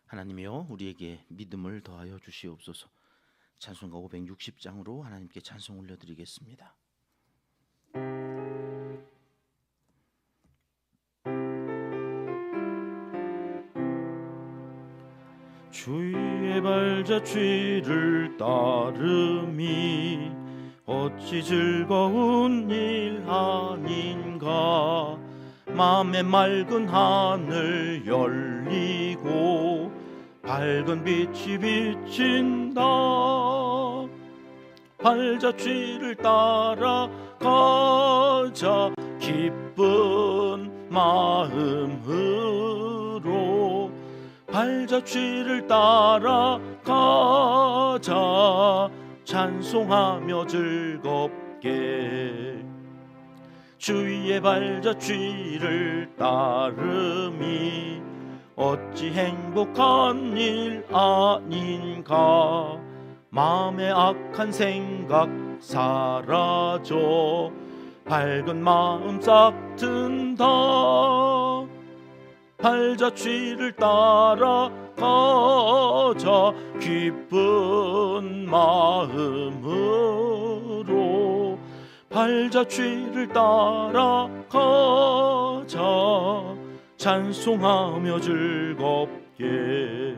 하나님이여 우리에게 믿음을 더하여 주시옵소서. 찬송가 560장으로 하나님께 찬송 올려드리겠습니다. 주의 발자취를 따름이 어찌 즐거운 일 아닌가. 맘에 맑은 하늘 열리고 밝은 빛이 비친다. 발자취를 따라 가자 기쁜 마음으로. 발자취를 따라 가자 찬송하며 즐겁게. 주의 발자취를 따름이 어찌 행복한 일 아닌가. 마음의 악한 생각 사라져 밝은 마음 싹 든다. 발자취를 따라 가자 기쁜 마음으로. 발자취를 따라 가자 찬송하며 즐겁게.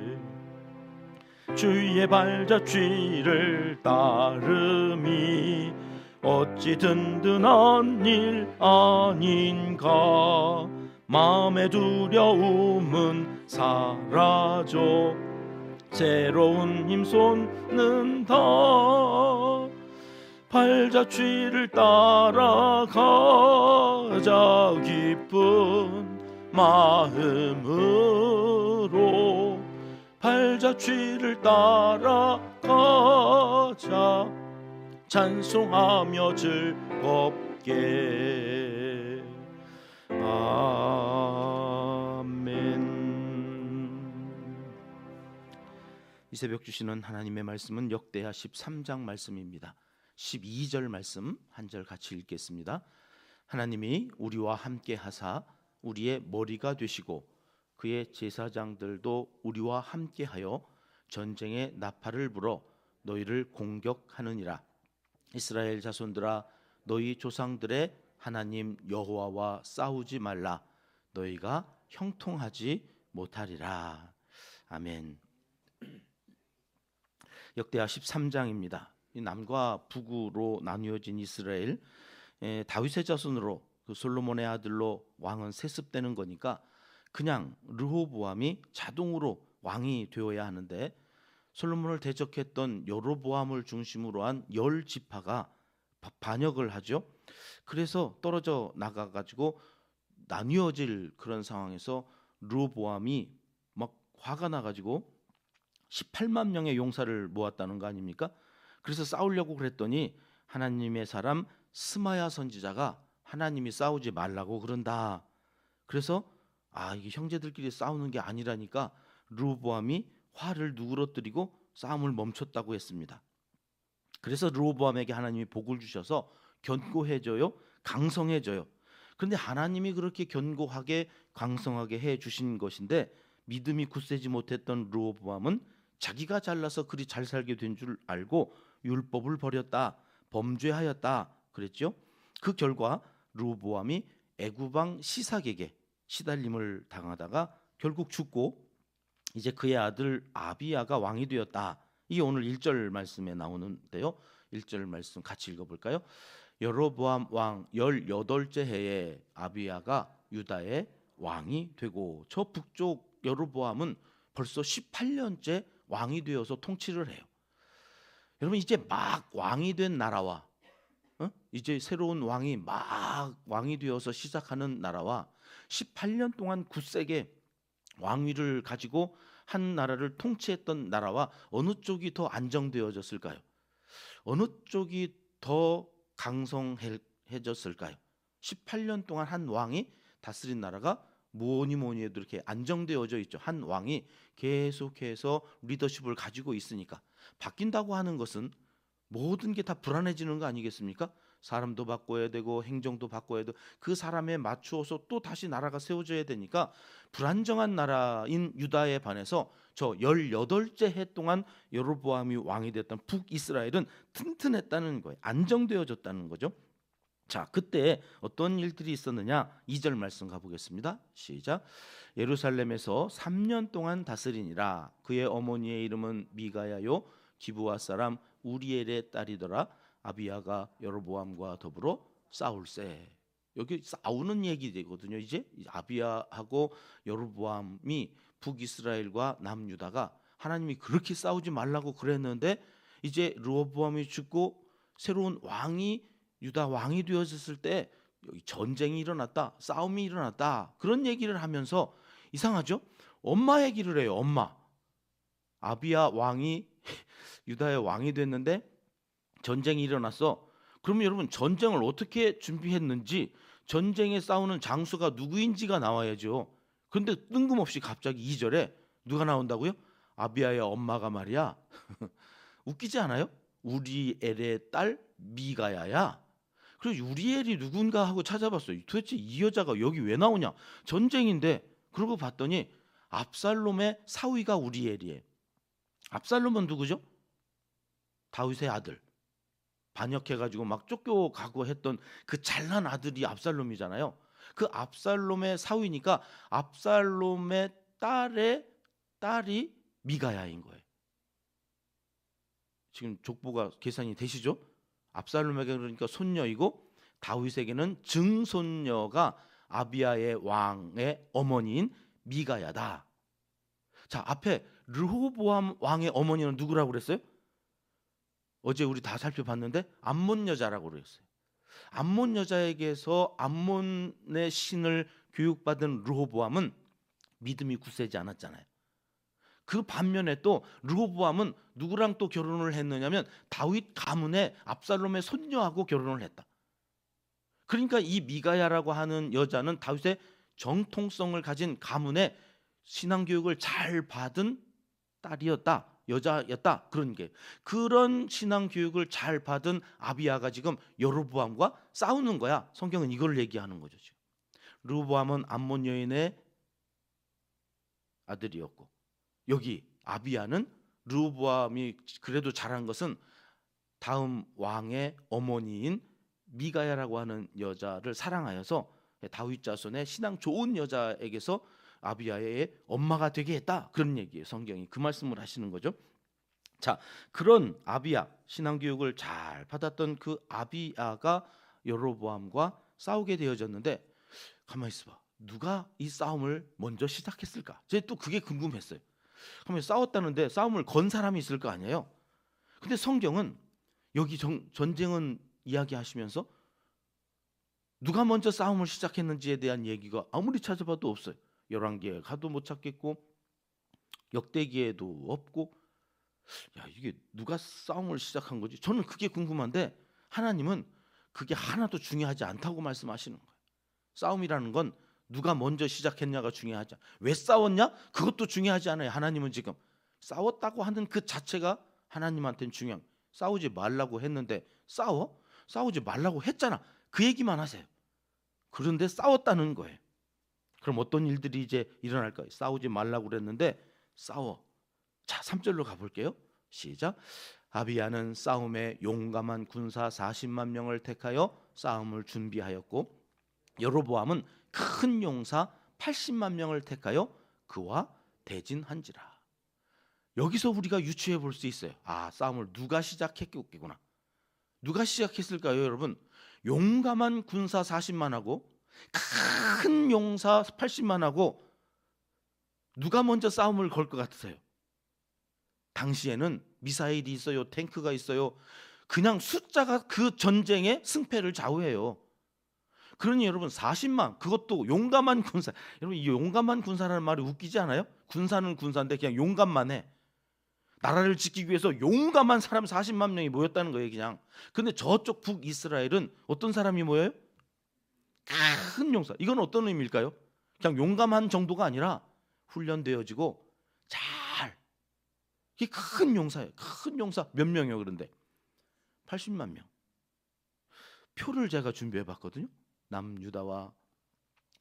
주의 발자취를 따름이 어찌 든든한 일 아닌가. 마음의 두려움은 사라져 새로운 힘 솟는다. 발자취를 따라 가자 기쁜 마음으로. 발자취를 따라 가자 찬송하며 즐겁게. 아멘. 이 새벽 주시는 하나님의 말씀은 역대하 13장 말씀입니다. 12절 말씀 한 절 같이 읽겠습니다. 하나님이 우리와 함께 하사 우리의 머리가 되시고 그의 제사장들도 우리와 함께하여 전쟁의 나팔을 불어 너희를 공격하느니라. 이스라엘 자손들아 너희 조상들의 하나님 여호와와 싸우지 말라. 너희가 형통하지 못하리라. 아멘. 역대하 13장입니다. 남과 북으로 나뉘어진 이스라엘, 다윗의 자손으로 그 솔로몬의 아들로 왕은 세습되는 거니까 그냥 르호보암이 자동으로 왕이 되어야 하는데, 솔로몬을 대적했던 여로보암을 중심으로 한 10지파가 반역을 하죠. 그래서 떨어져 나가가지고 나뉘어질 그런 상황에서 르호보암이 막 화가 나가지고 18만 명의 용사를 모았다는 거 아닙니까? 그래서 싸우려고 그랬더니 하나님의 사람 스마야 선지자가 하나님이 싸우지 말라고 그런다. 그래서 이게 형제들끼리 싸우는 게 아니라니까 르호보암이 화를 누그러뜨리고 싸움을 멈췄다고 했습니다. 그래서 르호보암에게 하나님이 복을 주셔서 견고해져요, 강성해져요. 그런데 하나님이 그렇게 견고하게 강성하게 해 주신 것인데 믿음이 굳세지 못했던 르호보암은 자기가 잘나서 그리 잘 살게 된 줄 알고 율법을 버렸다, 범죄하였다 그랬죠. 그 결과 르호보암이 애굽왕 시삭에게 시달림을 당하다가 결국 죽고 이제 그의 아들 아비야가 왕이 되었다. 이게 오늘 1절 말씀에 나오는데요. 1절 말씀 같이 읽어볼까요? 여로보암 왕 18째 해에 아비야가 유다의 왕이 되고. 저 북쪽 여로보암은 벌써 18년째 왕이 되어서 통치를 해요. 여러분, 이제 막 왕이 된 나라와 이제 새로운 왕이 막 왕이 되어서 시작하는 나라와 18년 동안 굳세게 왕위를 가지고 한 나라를 통치했던 나라와 어느 쪽이 더 안정되어졌을까요? 어느 쪽이 더 강성해졌을까요? 18년 동안 한 왕이 다스린 나라가 뭐니 해도 이렇게 안정되어져 있죠. 한 왕이 계속해서 리더십을 가지고 있으니까. 바뀐다고 하는 것은 모든 게 다 불안해지는 거 아니겠습니까? 사람도 바꿔야 되고 행정도 바꿔야 되고 그 사람에 맞추어서 또 다시 나라가 세워져야 되니까 불안정한 나라인 유다에 반해서 저 18째 해 동안 여로보암이 왕이 됐던 북이스라엘은 튼튼했다는 거예요. 안정되어졌다는 거죠. 자, 그때 어떤 일들이 있었느냐? 2절 말씀 가보겠습니다. 시작. 예루살렘에서 3년 동안 다스리니라. 그의 어머니의 이름은 미가야요 기브아 사람 우리엘의 딸이더라. 아비야가 여로보암과 더불어 싸울세. 여기 싸우는 얘기 되거든요. 이제 아비야하고 여로보암이 북이스라엘과 남유다가 하나님이 그렇게 싸우지 말라고 그랬는데 이제 르호보암이 죽고 새로운 왕이 유다 왕이 되어졌을 때 여기 전쟁이 일어났다, 싸움이 일어났다 그런 얘기를 하면서 이상하죠? 엄마 얘기를 해요. 엄마. 아비야 왕이 유다의 왕이 됐는데 전쟁이 일어났어. 그러면 여러분 전쟁을 어떻게 준비했는지 전쟁에 싸우는 장수가 누구인지가 나와야죠. 그런데 뜬금없이 갑자기 2절에 누가 나온다고요? 아비야의 엄마가 말이야. 웃기지 않아요? 우리엘의 딸 미가야야. 그래서 우리엘이 누군가 하고 찾아봤어요. 도대체 이 여자가 여기 왜 나오냐? 전쟁인데. 그러고 봤더니 압살롬의 사위가 우리엘이에요. 압살롬은 누구죠? 다윗의 아들. 반역해가지고 막 쫓겨가고 했던 그 잘난 아들이 압살롬이잖아요. 그 압살롬의 사위니까 압살롬의 딸의 딸이 미가야인 거예요. 지금 족보가 계산이 되시죠? 압살롬에게 그러니까 손녀이고 다윗에게는 증손녀가 아비야의 왕의 어머니인 미가야다. 자, 앞에 르호보암 왕의 어머니는 누구라고 그랬어요? 어제 우리 다 살펴봤는데 암몬 여자라고 그랬어요. 암몬 여자에게서 암몬의 신을 교육받은 르호보암은 믿음이 굳세지 않았잖아요. 그 반면에 또 르호보암은 누구랑 또 결혼을 했느냐면 다윗 가문의 압살롬의 손녀하고 결혼을 했다. 그러니까 이 미가야라고 하는 여자는 다윗의 정통성을 가진 가문의 신앙교육을 잘 받은 딸이었다. 여자였다. 그런 게 그런 신앙교육을 잘 받은 아비야가 지금 여로보암과 싸우는 거야. 성경은 이걸 얘기하는 거죠. 지금 르호보암은 암몬 여인의 아들이었고 여기 아비야는 르호보암이 그래도 잘한 것은 다음 왕의 어머니인 미가야라고 하는 여자를 사랑하여서 다윗 자손의 신앙 좋은 여자에게서 아비야의 엄마가 되게 했다. 그런 얘기예요. 성경이 그 말씀을 하시는 거죠. 자, 그런 아비야 신앙 교육을 잘 받았던 그 아비야가 여로보암과 싸우게 되어졌는데 가만히 있어봐. 누가 이 싸움을 먼저 시작했을까? 제가 또 그게 궁금했어요. 그러면 싸웠다는데 싸움을 건 사람이 있을 거 아니에요. 근데 성경은 여기 전쟁은 이야기하시면서 누가 먼저 싸움을 시작했는지에 대한 얘기가 아무리 찾아봐도 없어요. 열왕기에 가도 못 찾겠고 역대기에도 없고 야 이게 누가 싸움을 시작한 거지? 저는 그게 궁금한데 하나님은 그게 하나도 중요하지 않다고 말씀하시는 거예요. 싸움이라는 건 누가 먼저 시작했냐가 중요하지 않아요. 왜 싸웠냐? 그것도 중요하지 않아요. 하나님은 지금 싸웠다고 하는 그 자체가 하나님한테는 중요한. 싸우지 말라고 했는데 싸우지 말라고 했잖아. 그 얘기만 하세요. 그런데 싸웠다는 거예요. 그럼 어떤 일들이 이제 일어날까요? 싸우지 말라고 그랬는데 싸워. 자, 3절로 가볼게요. 시작. 아비야는 싸움에 용감한 군사 40만 명을 택하여 싸움을 준비하였고 여로보암은 큰 용사 80만 명을 택하여 그와 대진한지라. 여기서 우리가 유추해 볼 수 있어요. 아, 싸움을 누가 시작했겠구나. 누가 시작했을까요, 여러분? 용감한 군사 40만하고 큰 용사 80만하고 누가 먼저 싸움을 걸 것 같으세요? 당시에는 미사일이 있어요, 탱크가 있어요. 그냥 숫자가 그 전쟁의 승패를 좌우해요. 그러니 여러분 40만 그것도 용감한 군사. 여러분 이 용감한 군사라는 말이 웃기지 않아요? 군사는 군사인데 그냥 용감만 해. 나라를 지키기 위해서 용감한 사람 40만 명이 모였다는 거예요, 그냥. 근데 저쪽 북이스라엘은 어떤 사람이 모여요? 큰 용사. 이건 어떤 의미일까요? 그냥 용감한 정도가 아니라 훈련되어지고 잘. 이게 큰 용사예요. 큰 용사 몇 명이요? 그런데 80만 명. 표를 제가 준비해 봤거든요. 남유다와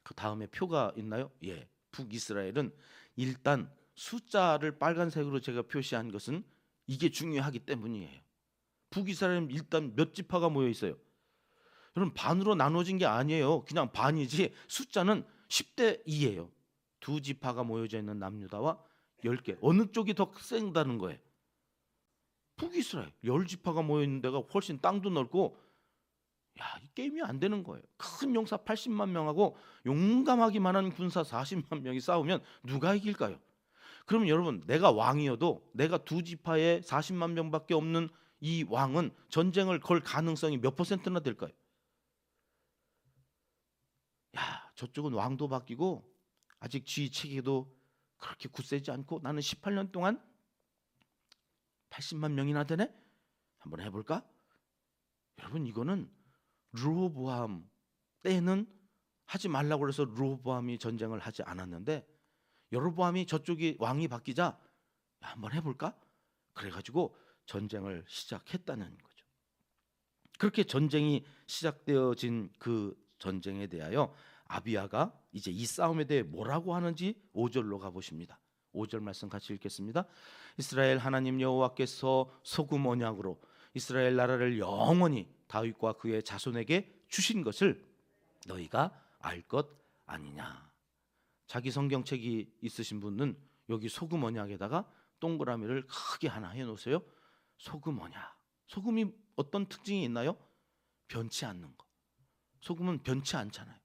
그 다음에 표가 있나요? 예. 북이스라엘은 일단 숫자를 빨간색으로 제가 표시한 것은 이게 중요하기 때문이에요. 북이스라엘은 일단 몇 지파가 모여 있어요. 여러분 반으로 나눠진 게 아니에요. 그냥 반이지 숫자는 10대 2예요. 두 지파가 모여져 있는 남유다와 10개. 어느 쪽이 더 센다는 거예요. 북이스라엘 10지파가 모여 있는 데가 훨씬 땅도 넓고 이 게임이 안 되는 거예요. 큰 용사 80만 명하고 용감하기만 한 군사 40만 명이 싸우면 누가 이길까요? 그러면 여러분 내가 왕이어도 내가 두 지파에 40만 명밖에 없는 이 왕은 전쟁을 걸 가능성이 몇 퍼센트나 될까요? 저쪽은 왕도 바뀌고 아직 쥐 체계도 그렇게 굳세지 않고 나는 18년 동안 80만 명이나 되네? 한번 해볼까? 여러분 이거는 르호보암 때는 하지 말라고 해서 르호보암이 전쟁을 하지 않았는데 여로보암이 저쪽이 왕이 바뀌자 한번 해볼까? 그래가지고 전쟁을 시작했다는 거죠. 그렇게 전쟁이 시작되어진 그 전쟁에 대하여 아비야가 이제 이 싸움에 대해 뭐라고 하는지 5절로 가보십니다. 5절 말씀 같이 읽겠습니다. 이스라엘 하나님 여호와께서 소금 언약으로 이스라엘 나라를 영원히 다윗과 그의 자손에게 주신 것을 너희가 알 것 아니냐. 자기 성경책이 있으신 분은 여기 소금 언약에다가 동그라미를 크게 하나 해놓으세요. 소금 언약. 소금이 어떤 특징이 있나요? 변치 않는 거. 소금은 변치 않잖아요.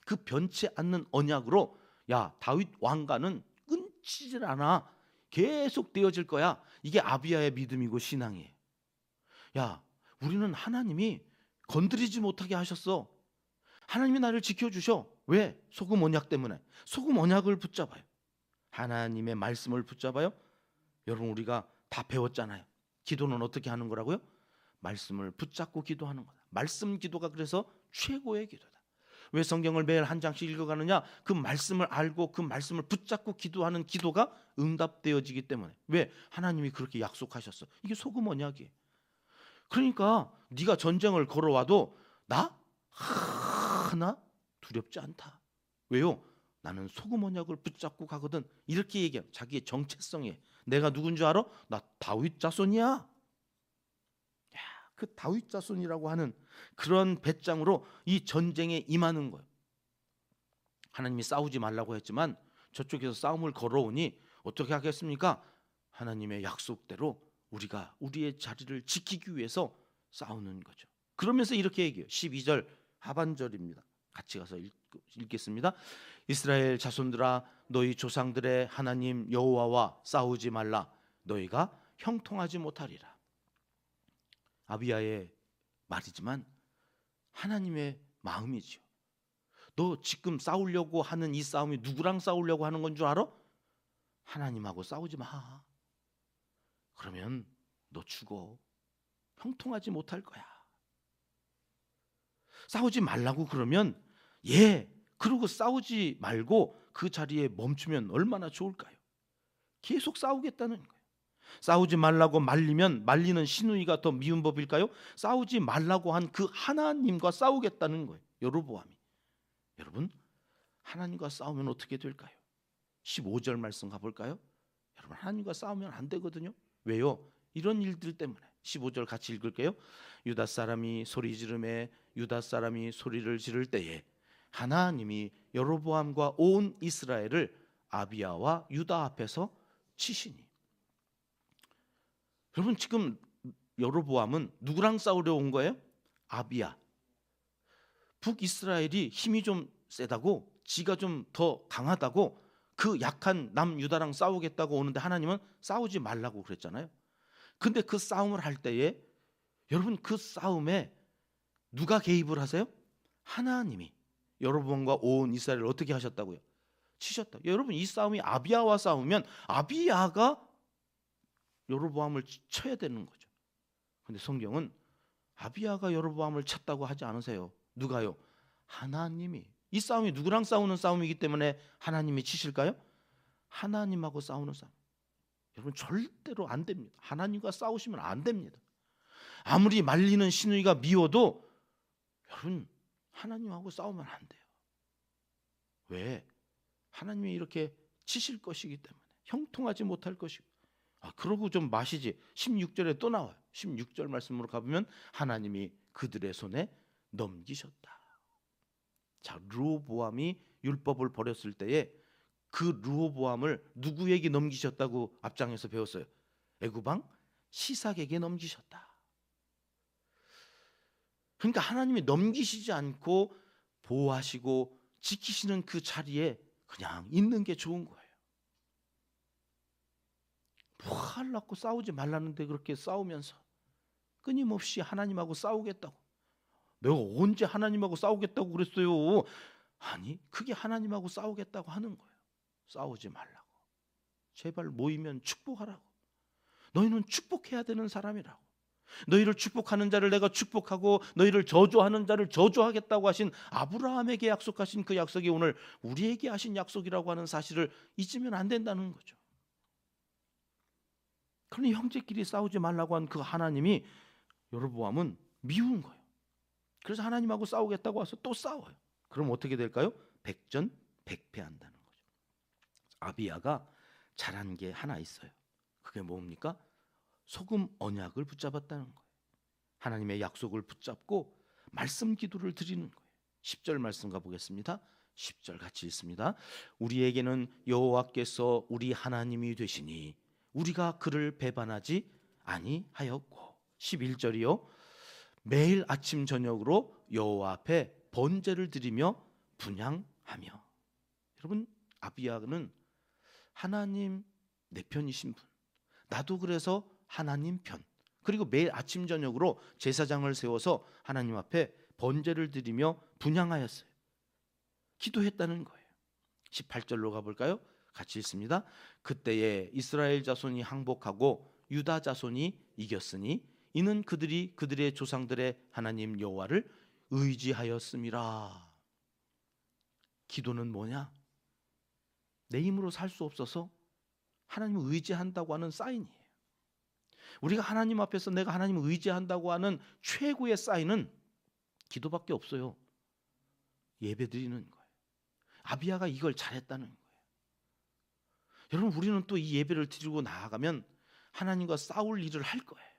그 변치 않는 언약으로 다윗 왕가는 끊지질 않아. 계속 되어질 거야. 이게 아비야의 믿음이고 신앙이에요. 우리는 하나님이 건드리지 못하게 하셨어. 하나님이 나를 지켜주셔. 왜? 소금 언약 때문에. 소금 언약을 붙잡아요. 하나님의 말씀을 붙잡아요. 여러분 우리가 다 배웠잖아요. 기도는 어떻게 하는 거라고요? 말씀을 붙잡고 기도하는 거다. 말씀 기도가 그래서 최고의 기도다. 왜 성경을 매일 한 장씩 읽어가느냐? 그 말씀을 알고 그 말씀을 붙잡고 기도하는 기도가 응답되어지기 때문에. 왜? 하나님이 그렇게 약속하셨어. 이게 소금 언약이에요. 그러니까 네가 전쟁을 걸어와도 나 하나 두렵지 않다. 왜요? 나는 소금 언약을 붙잡고 가거든. 이렇게 얘기해. 자기의 정체성에 내가 누군 줄 알아? 나 다윗 자손이야. 그 다윗 자손이라고 하는 그런 배짱으로 이 전쟁에 임하는 거예요. 하나님이 싸우지 말라고 했지만 저쪽에서 싸움을 걸어오니 어떻게 하겠습니까? 하나님의 약속대로 우리가 우리의 자리를 지키기 위해서 싸우는 거죠. 그러면서 이렇게 얘기해요. 12절 하반절입니다. 같이 가서 읽겠습니다. 이스라엘 자손들아 너희 조상들의 하나님 여호와와 싸우지 말라. 너희가 형통하지 못하리라. 아비야의 말이지만 하나님의 마음이죠. 너 지금 싸우려고 하는 이 싸움이 누구랑 싸우려고 하는 건 줄 알아? 하나님하고 싸우지 마. 그러면 너 죽어. 형통하지 못할 거야. 싸우지 말라고 그러면 그러고 싸우지 말고 그 자리에 멈추면 얼마나 좋을까요? 계속 싸우겠다는 거예요. 싸우지 말라고 말리면 말리는 시누이가 더 미운 법일까요? 싸우지 말라고 한 그 하나님과 싸우겠다는 거예요. 여로보암이. 여러분 하나님과 싸우면 어떻게 될까요? 15절 말씀 가볼까요? 여러분 하나님과 싸우면 안 되거든요. 왜요? 이런 일들 때문에. 15절 같이 읽을게요. 유다 사람이 소리 지르매 유다 사람이 소리를 지를 때에 하나님이 여로보암과 온 이스라엘을 아비야와 유다 앞에서 치시니. 여러분 지금 여로보암은 누구랑 싸우려 온 거예요? 아비야. 북이스라엘이 힘이 좀 세다고 지가 좀 더 강하다고 그 약한 남유다랑 싸우겠다고 오는데 하나님은 싸우지 말라고 그랬잖아요. 근데 그 싸움을 할 때에 여러분 그 싸움에 누가 개입을 하세요? 하나님이 여로보암과 온 이스라엘을 어떻게 하셨다고요? 치셨다. 여러분 이 싸움이 아비야와 싸우면 아비야가 여로보암을 쳐야 되는 거죠. 근데 성경은 아비야가 여로보암을 쳤다고 하지 않으세요. 누가요? 하나님이. 이 싸움이 누구랑 싸우는 싸움이기 때문에 하나님이 치실까요? 하나님하고 싸우는 싸움. 여러분 절대로 안 됩니다. 하나님과 싸우시면 안 됩니다. 아무리 말리는 시누이가 미워도 여러분, 하나님하고 싸우면 안 돼요. 왜? 하나님이 이렇게 치실 것이기 때문에, 형통하지 못할 것이고. 그러고 좀 마시지. 16절에 또 나와요. 16절 말씀으로 가보면 하나님이 그들의 손에 넘기셨다. 자, 르호보암이 율법을 버렸을 때에 그 르호보암을 누구에게 넘기셨다고 앞장에서 배웠어요? 애굽 왕 시삭에게 넘기셨다. 그러니까 하나님이 넘기시지 않고 보호하시고 지키시는 그 자리에 그냥 있는 게 좋은 거예요. 뭐 하려고 싸우지 말라는데 그렇게 싸우면서 끊임없이 하나님하고 싸우겠다고. 내가 언제 하나님하고 싸우겠다고 그랬어요? 아니, 그게 하나님하고 싸우겠다고 하는 거예요. 싸우지 말라고. 제발 모이면 축복하라고. 너희는 축복해야 되는 사람이라고. 너희를 축복하는 자를 내가 축복하고 너희를 저주하는 자를 저주하겠다고 하신 아브라함에게 약속하신 그 약속이 오늘 우리에게 하신 약속이라고 하는 사실을 잊으면 안 된다는 거죠. 그러니 형제끼리 싸우지 말라고 한 그 하나님이 여로보암은 미운 거예요. 그래서 하나님하고 싸우겠다고 와서 또 싸워요. 그럼 어떻게 될까요? 백전백패한다는 거죠. 아비야가 잘한 게 하나 있어요. 그게 뭡니까? 소금 언약을 붙잡았다는 거예요. 하나님의 약속을 붙잡고 말씀 기도를 드리는 거예요. 10절 말씀 가보겠습니다. 10절 같이 읽습니다. 우리에게는 여호와께서 우리 하나님이 되시니 우리가 그를 배반하지 아니하였고. 11절이요. 매일 아침 저녁으로 여호와 앞에 번제를 드리며 분향하며. 여러분, 아비야는 하나님 내 편이신 분, 나도 그래서 하나님 편, 그리고 매일 아침 저녁으로 제사장을 세워서 하나님 앞에 번제를 드리며 분향하였어요. 기도했다는 거예요. 18절로 가볼까요? 같이 읽습니다. 그때에 이스라엘 자손이 항복하고 유다 자손이 이겼으니 이는 그들이 그들의 조상들의 하나님 여호와를 의지하였음이라. 기도는 뭐냐? 내 힘으로 살 수 없어서 하나님을 의지한다고 하는 사인이에요. 우리가 하나님 앞에서 내가 하나님을 의지한다고 하는 최고의 사인은 기도밖에 없어요. 예배드리는 거예요. 아비야가 이걸 잘했다는 거예요. 여러분, 우리는 또 이 예배를 드리고 나아가면 하나님과 싸울 일을 할 거예요.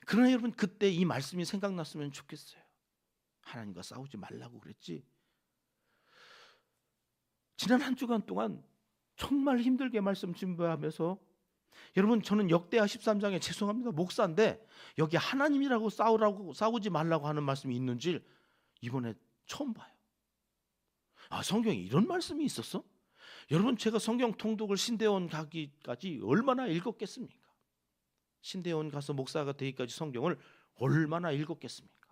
그러나 여러분, 그때 이 말씀이 생각났으면 좋겠어요. 하나님과 싸우지 말라고 그랬지. 지난 한 주간 동안 정말 힘들게 말씀 준비하면서, 여러분, 저는 역대하 13장에 죄송합니다, 목사인데 여기 하나님이라고 싸우지 말라고 하는 말씀이 있는지 이번에 처음 봐요. 성경에 이런 말씀이 있었어? 여러분, 제가 성경 통독을 신대원 가기까지 얼마나 읽었겠습니까? 신대원 가서 목사가 되기까지 성경을 얼마나 읽었겠습니까?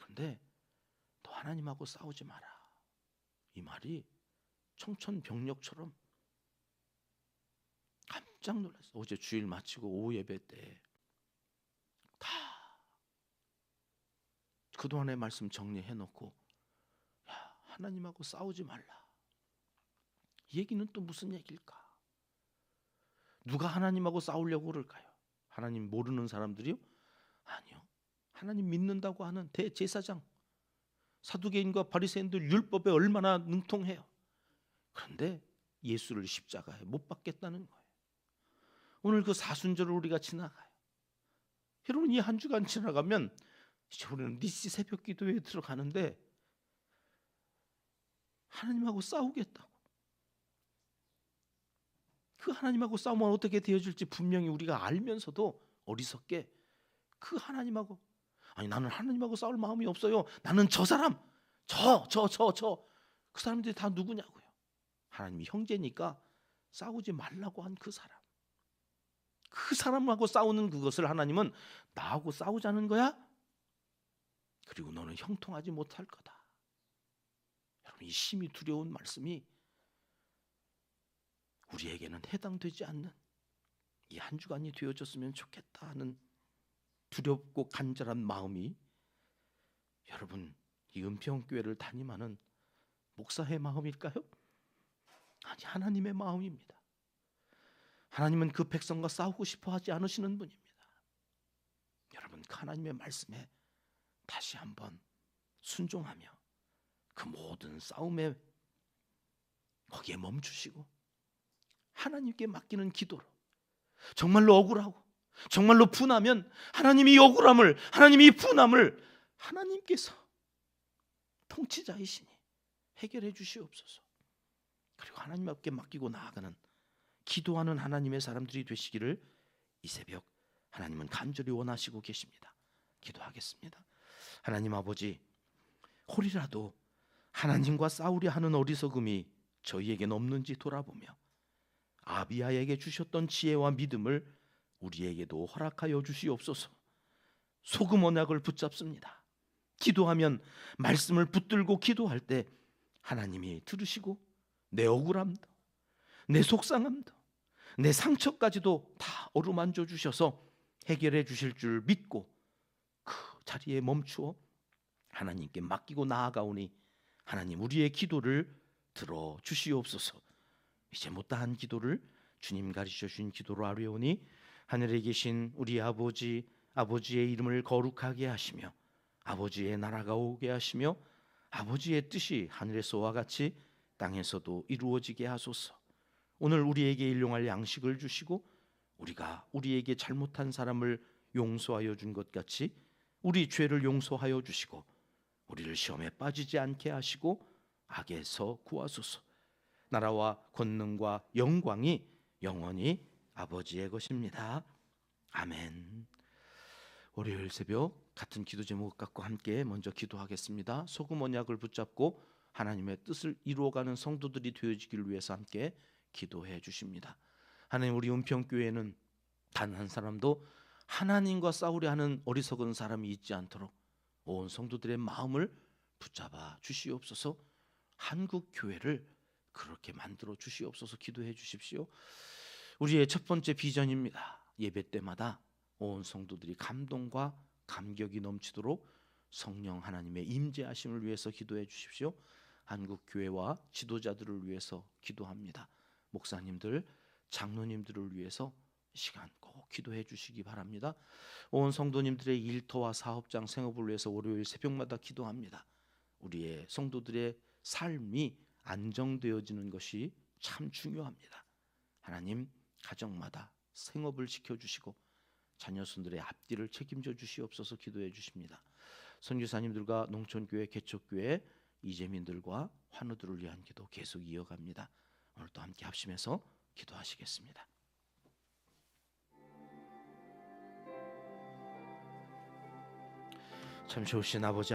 그런데 너 하나님하고 싸우지 마라, 이 말이 청천벽력처럼 깜짝 놀랐어요. 어제 주일 마치고 오후 예배 때 다 그동안의 말씀 정리해놓고, 하나님하고 싸우지 말라, 이 얘기는 또 무슨 얘기일까? 누가 하나님하고 싸우려고 그럴까요? 하나님 모르는 사람들이요? 아니요. 하나님 믿는다고 하는 대제사장, 사두개인과 바리새인들 율법에 얼마나 능통해요. 그런데 예수를 십자가에 못 박겠다는 거예요. 오늘 그 사순절을 우리가 지나가요. 여러분, 이 한 주간 지나가면 이제 우리는 니시 새벽 기도에 들어가는데 하나님하고 싸우겠다고. 그 하나님하고 싸우면 어떻게 되어질지 분명히 우리가 알면서도 어리석게 그 하나님하고, 나는 하나님하고 싸울 마음이 없어요, 나는 저 사람, 그 사람들이 다 누구냐고요? 하나님이 형제니까 싸우지 말라고 한 그 사람, 그 사람하고 싸우는 그것을 하나님은 나하고 싸우자는 거야? 그리고 너는 형통하지 못할 거다. 여러분, 이 심히 두려운 말씀이 우리에게는 해당되지 않는 이 한 주간이 되어졌으면 좋겠다 하는 두렵고 간절한 마음이, 여러분, 이 은평교회를 담임하는 목사의 마음일까요? 아니, 하나님의 마음입니다. 하나님은 그 백성과 싸우고 싶어 하지 않으시는 분입니다. 여러분, 하나님의 말씀에 다시 한번 순종하며 그 모든 싸움에 거기에 멈추시고 하나님께 맡기는 기도로, 정말로 억울하고 정말로 분하면 하나님이 억울함을, 하나님이 분함을 하나님께서 통치자이시니 해결해 주시옵소서. 그리고 하나님 앞에 맡기고 나아가는 기도하는 하나님의 사람들이 되시기를 이 새벽 하나님은 간절히 원하시고 계십니다. 기도하겠습니다. 하나님 아버지, 혹이라도 하나님과 싸우려 하는 어리석음이 저희에겐 없는지 돌아보며 아비야에게 주셨던 지혜와 믿음을 우리에게도 허락하여 주시옵소서. 소금 언약을 붙잡습니다. 기도하면 말씀을 붙들고 기도할 때 하나님이 들으시고 내 억울함도, 내 속상함도, 내 상처까지도 다 어루만져 주셔서 해결해 주실 줄 믿고 그 자리에 멈추어 하나님께 맡기고 나아가오니 하나님, 우리의 기도를 들어 주시옵소서. 이제 못다한 기도를 주님 가르쳐 주신 기도로 아뢰오니 하늘에 계신 우리 아버지, 아버지의 이름을 거룩하게 하시며 아버지의 나라가 오게 하시며 아버지의 뜻이 하늘에서와 같이 땅에서도 이루어지게 하소서. 오늘 우리에게 일용할 양식을 주시고 우리가 우리에게 잘못한 사람을 용서하여 준 것 같이 우리 죄를 용서하여 주시고 우리를 시험에 빠지지 않게 하시고 악에서 구하소서. 나라와 권능과 영광이 영원히 아버지의 것입니다. 아멘. 월요일 새벽 같은 기도 제목 갖고 함께 먼저 기도하겠습니다. 소금 언약을 붙잡고 하나님의 뜻을 이루어가는 성도들이 되어지기를 위해서 함께 기도해 주십니다. 하나님, 우리 은평교회는 단 한 사람도 하나님과 싸우려 하는 어리석은 사람이 있지 않도록 온 성도들의 마음을 붙잡아 주시옵소서. 한국 교회를 그렇게 만들어 주시옵소서. 기도해 주십시오. 우리의 첫 번째 비전입니다. 예배 때마다 온 성도들이 감동과 감격이 넘치도록 성령 하나님의 임재하심을 위해서 기도해 주십시오. 한국 교회와 지도자들을 위해서 기도합니다. 목사님들, 장로님들을 위해서 시간 꼭 기도해 주시기 바랍니다. 온 성도님들의 일터와 사업장 생업을 위해서 월요일 새벽마다 기도합니다. 우리의 성도들의 삶이 안정되어지는 것이 참 중요합니다. 하나님, 가정마다 생업을 지켜주시고 자녀손들의 앞뒤를 책임져 주시옵소서. 기도해 주십니다. 선교사님들과 농촌교회, 개척교회, 이재민들과 환우들을 위한 기도 계속 이어갑니다. 오늘도 함께 합심해서 기도하시겠습니다. 참 좋으신 아버지